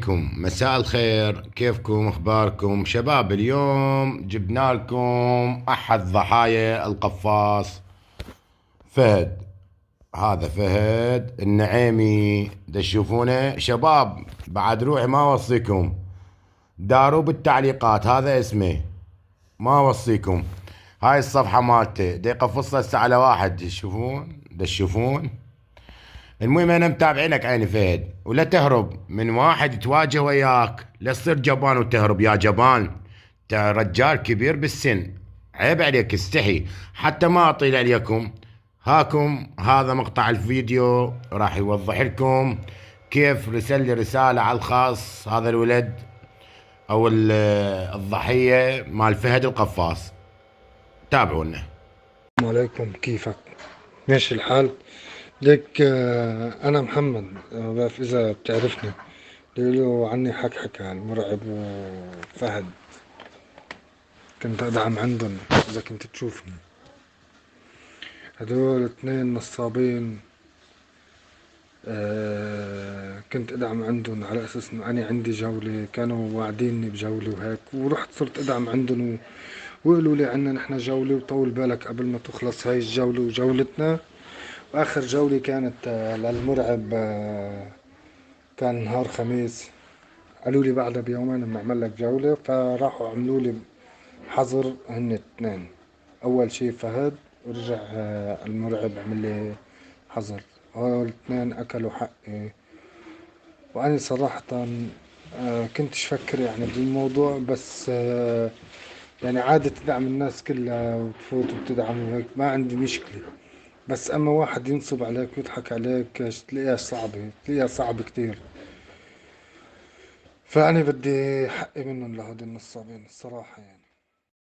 عليكم، مساء الخير. كيفكم؟ اخباركم شباب؟ اليوم جبنا لكم احد ضحايا القفاص فهد. هذا فهد النعيمي دا تشوفونه شباب. بعد روحي ما اوصيكم، داروا بالتعليقات هذا اسمه، ما اوصيكم. هاي الصفحة مالته دا يقفصها الساعة على واحد. تشوفون. المهم انا متابعينك عيني فهد، ولا تهرب من واحد يتواجه وياك، لا تصير جبان وتهرب يا جبان. انت رجال كبير بالسن، عيب عليك، استحي. حتى ما اطيل عليكم، هاكم هذا مقطع الفيديو راح يوضح لكم كيف رسل لي رسالة على الخاص هذا الولد او الضحية مال فهد القفاص. تابعونا. السلام عليكم، كيفك؟ ماشي الحال؟ ليك أنا محمد، ما بعرف إذا بتعرفني. له عني حكى المرعب وفهد. كنت أدعم عندهم إذا كنت تشوفني. هدول اثنين نصابين. كنت أدعم عندهم على أساس إنه أنا عندي جولة، كانوا واعديني بجولة وهيك، ورحت صرت أدعم عندهم وقالوا لي عنا نحن جولة وطول بالك قبل ما تخلص هاي الجولة وجولتنا. واخر جولة كانت للمرعب، كان نهار خميس. قالوا لي بعدها بيومين بنعمل لك جولة، فراحوا عملوا لي حظر هن اثنين. اول شي فهد، ورجع المرعب عمل لي حظر. هول الاثنين اكلوا حقي، وانا صراحة كنتش فكر يعني بالموضوع، بس يعني عادة تدعم الناس كلها وتفوت وتدعم وهيك ما عندي مشكلة. بس اما واحد ينصب عليك ويضحك عليك تلاقيها صعبة، تلاقيها صعب كتير. فأنا بدي حقي منهم لهودي النصابين الصراحة يعني.